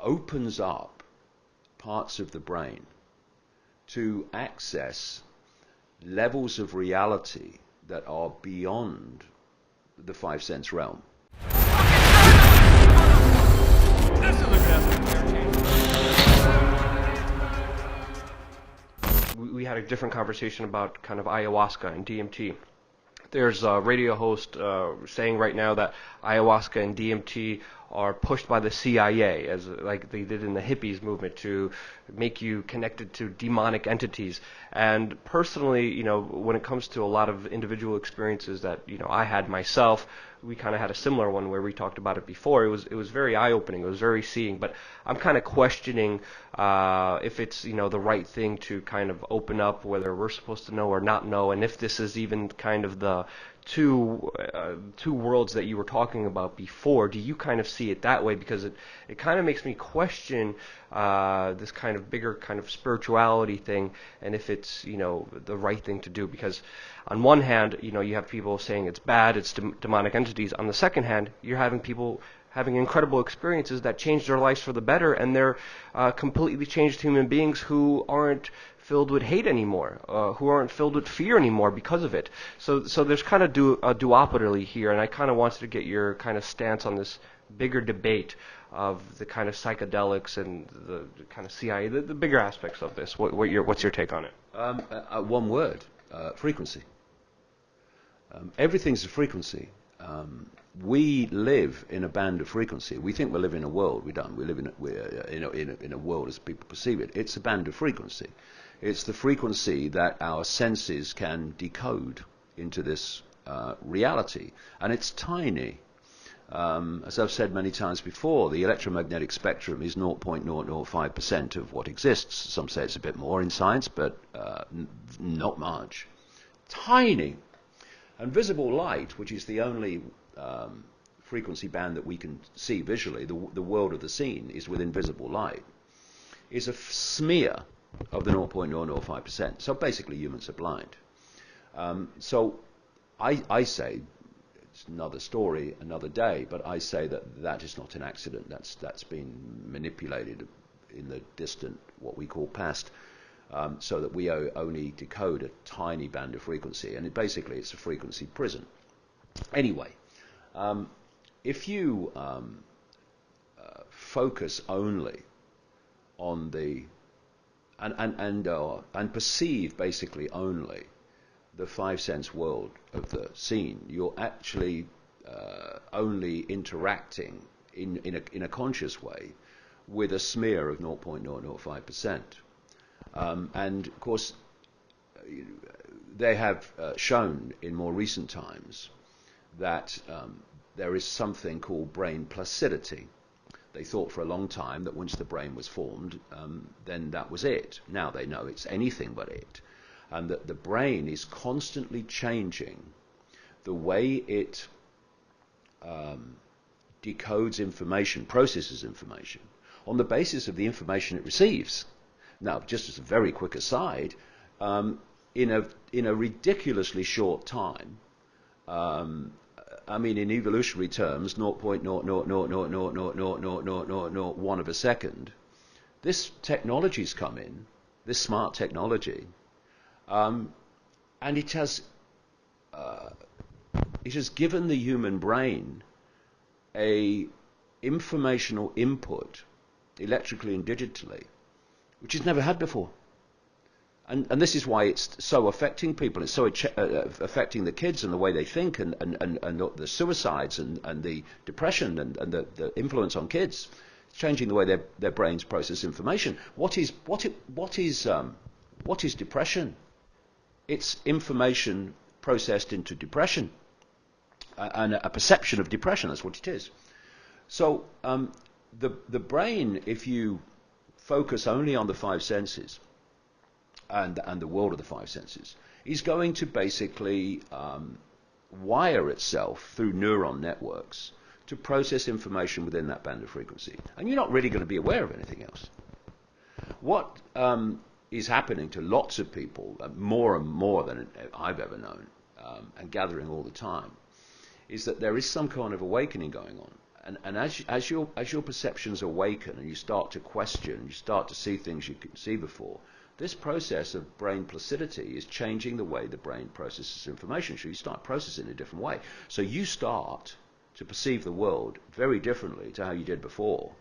opens up parts of the brain to access levels of reality that are beyond the five sense realm. We had a different conversation about kind of ayahuasca and DMT. There's a radio host saying right now that ayahuasca and DMT are pushed by the CIA, as like they did in the hippies movement, to make you connected to demonic entities. And personally, you know, when it comes to a lot of individual experiences that, you know, I had myself, we kind of had a similar one where we talked about it before. It was very eye-opening. It was very seeing. But I'm kind of questioning if it's, you know, the right thing to kind of open up, whether we're supposed to know or not know, and if this is even kind of the two worlds that you were talking about before. Do you kind of see it that way? Because it kind of makes me question this kind of bigger kind of spirituality thing, and if it's, you know, the right thing to do. Because on one hand, you know, you have people saying it's bad, it's demonic entities. On the second hand, you're having people having incredible experiences that change their lives for the better, and they're completely changed human beings who aren't filled with hate anymore, who aren't filled with fear anymore because of it. So there's kind of a duopoly here, and I kind of wanted to get your kind of stance on this bigger debate of the kind of psychedelics and the kind of CIA, the bigger aspects of this. What's your take on it? One word, frequency. Everything's a frequency. We live in a band of frequency. We think we live in a world. We don't. We live in a world as people perceive it. It's a band of frequency. It's the frequency that our senses can decode into this reality, and it's tiny. As I've said many times before, the electromagnetic spectrum is 0.005% of what exists. Some say it's a bit more in science, but not much. Tiny. And visible light, which is the only frequency band that we can see visually, the world of the seen is within visible light, is a smear of the 0.005%. So basically humans are blind. So I say, it's another story, another day, but I say that is not an accident. That's been manipulated in the distant, what we call past, so that we only decode a tiny band of frequency, and basically it's a frequency prison. Anyway, if you focus only on the and perceive basically only the five sense world of the seen, you're actually only interacting in a conscious way with a smear of 0.005%. And of course, they have shown in more recent times that there is something called brain placidity. They thought for a long time that once the brain was formed, then that was it. Now they know it's anything but it. And that the brain is constantly changing the way it decodes information, processes information, on the basis of the information it receives. Now, just as a very quick aside, in a ridiculously short time, I mean, in evolutionary terms, 0.000000001 of a second, this technology's come in, this smart technology, and it has given the human brain a informational input, electrically and digitally, which it's never had before. And this is why it's so affecting people. It's so affecting the kids and the way they think, and the suicides and the depression and the influence on kids. It's changing the way their brains process information. What is depression? It's information processed into depression, and a perception of depression. That's what it is. So the brain, if you focus only on the five senses and the world of the five senses, is going to basically wire itself through neuron networks to process information within that band of frequency. And you're not really going to be aware of anything else. What is happening to lots of people, more and more than I've ever known, and gathering all the time, is that there is some kind of awakening going on. and as your perceptions awaken and you start to question, you start to see things you couldn't see before. This process of brain placidity is changing the way the brain processes information. So you start processing in a different way. So you start to perceive the world very differently to how you did before,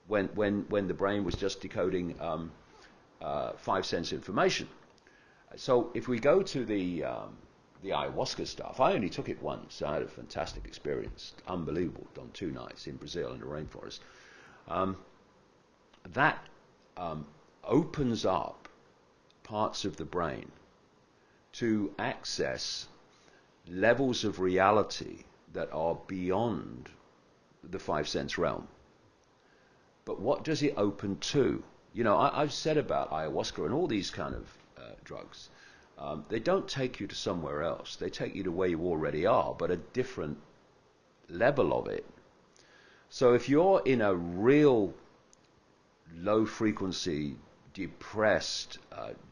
when the brain was just decoding 5 sense information. So if we go to the ayahuasca stuff, I only took it once. I had a fantastic experience, unbelievable, on 2 nights in Brazil in the rainforest. That opens up parts of the brain to access levels of reality that are beyond the 5 sense realm. But what does it open to? You know, I've said about ayahuasca and all these kind of drugs, they don't take you to somewhere else. They take you to where you already are, but a different level of it. So if you're in a real low frequency, depressed,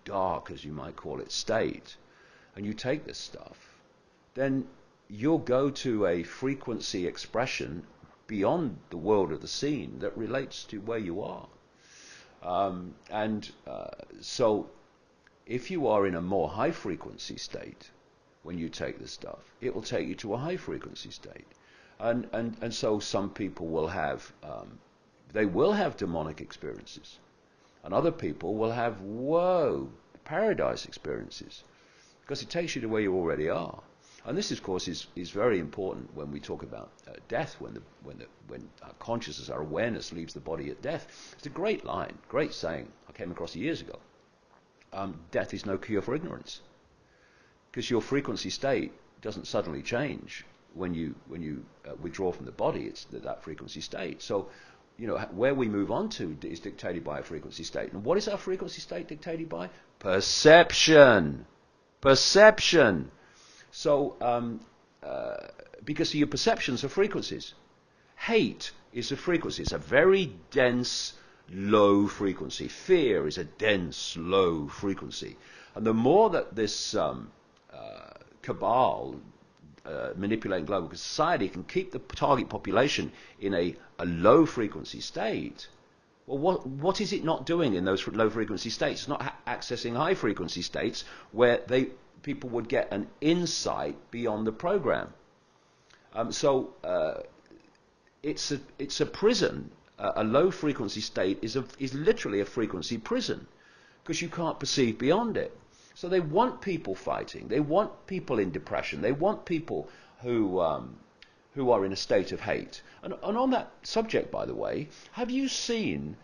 dark, as you might call it, state, and you take this stuff, then you'll go to a frequency expression beyond the world of the scene that relates to where you are. So if you are in a more high frequency state when you take this stuff, it will take you to a high frequency state. And so some people will have, they will have demonic experiences. And other people will have, paradise experiences. Because it takes you to where you already are. And this, of course, is very important when we talk about death, when our consciousness, our awareness leaves the body at death. It's a great line, great saying I came across years ago. Death is no cure for ignorance. Because your frequency state doesn't suddenly change when you withdraw from the body. It's that frequency state. So, you know, where we move on to is dictated by a frequency state. And what is our frequency state dictated by? Perception. Perception. So, because your perceptions are frequencies. Hate is a frequency. It's a very dense, low frequency. Fear is a dense, low frequency. And the more that this cabal manipulating global society can keep the target population in a low frequency state, well, what is it not doing in those low frequency states? It's not accessing high frequency states where people would get an insight beyond the program. So it's a prison. A low frequency state is literally a frequency prison because you can't perceive beyond it. So they want people fighting. They want people in depression. They want people who are in a state of hate. And on that subject, by the way, have you seen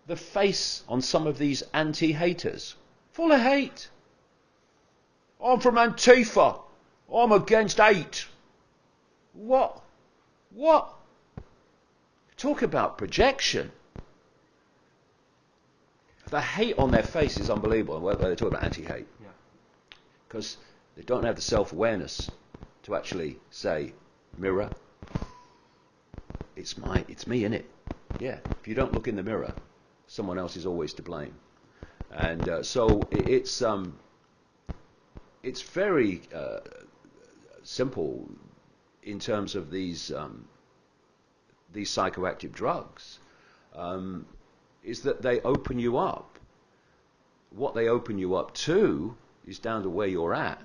the face on some of these anti-haters? Full of hate. I'm from Antifa. I'm against hate. What? Talk about projection. The hate on their face is unbelievable when they talk about anti-hate. Because they don't have the self-awareness to actually say, mirror, it's me, innit? Yeah, if you don't look in the mirror, someone else is always to blame. And so it's very simple in terms of these psychoactive drugs, is that they open you up. What they open you up to is down to where you're at.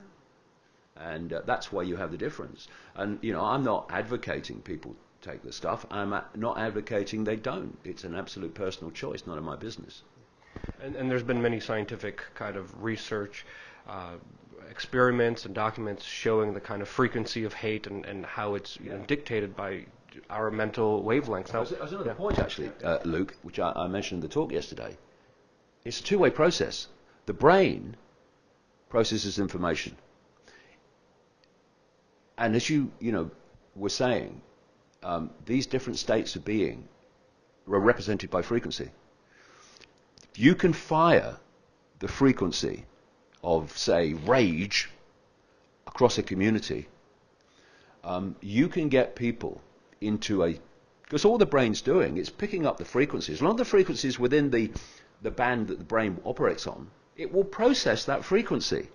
And that's why you have the difference. And, you know, I'm not advocating people take the stuff. I'm not advocating they don't. It's an absolute personal choice, none of my business. And there's been many scientific kind of research, experiments and documents showing the kind of frequency of hate and how it's dictated by our mental wavelengths. There's another point, actually, Luke, which I mentioned in the talk yesterday. It's a two-way process. The brain processes information. And as you were saying, these different states of being are represented by frequency. If you can fire the frequency of, say, rage across a community, you can get people into because all the brain's doing is picking up the frequencies. A lot of the frequencies within the band that the brain operates on, it will process that frequency,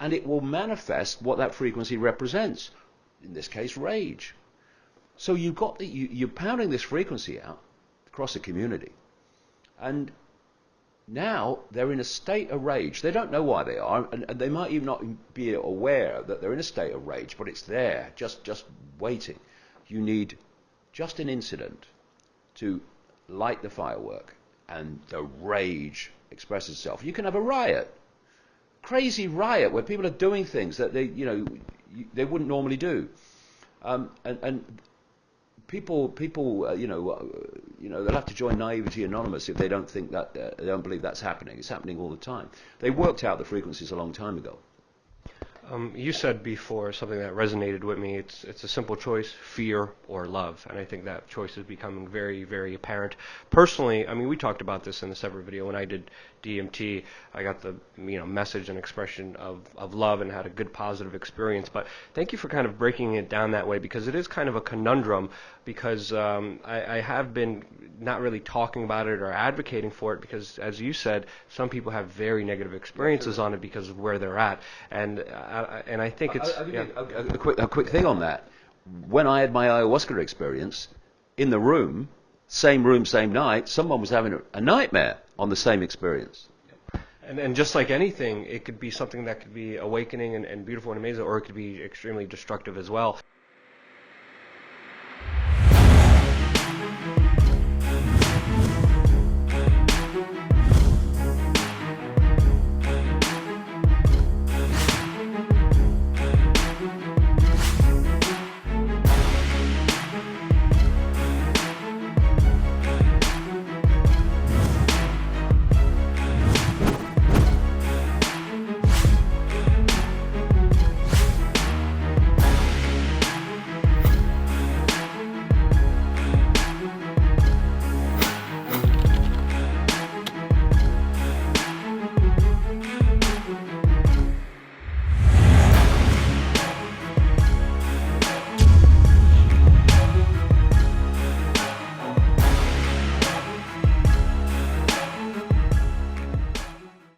and it will manifest what that frequency represents. In this case, rage. So you're pounding this frequency out across the community, and now they're in a state of rage. They don't know why they are, and they might even not be aware that they're in a state of rage, but it's there, just waiting. You need just an incident to light the firework, and the rage expresses itself. You can have a riot, crazy riot, where people are doing things that they wouldn't normally do, and people, they'll have to join Naivety Anonymous if they don't think that they don't believe that's happening. It's happening all the time. They worked out the frequencies a long time ago. You said before something that resonated with me. It's a simple choice: fear or love, and I think that choice is becoming very, very apparent. Personally, I mean, we talked about this in the separate video. When I did DMT, I got the message and expression of love and had a good positive experience. But thank you for kind of breaking it down that way, because it is kind of a conundrum. Because I have been not really talking about it or advocating for it, because, as you said, some people have very negative experiences on it because of where they're at, and I think it's a quick thing on that. When I had my ayahuasca experience, in the room, same night, someone was having a nightmare on the same experience. And just like anything, it could be something that could be awakening and beautiful and amazing, or it could be extremely destructive as well.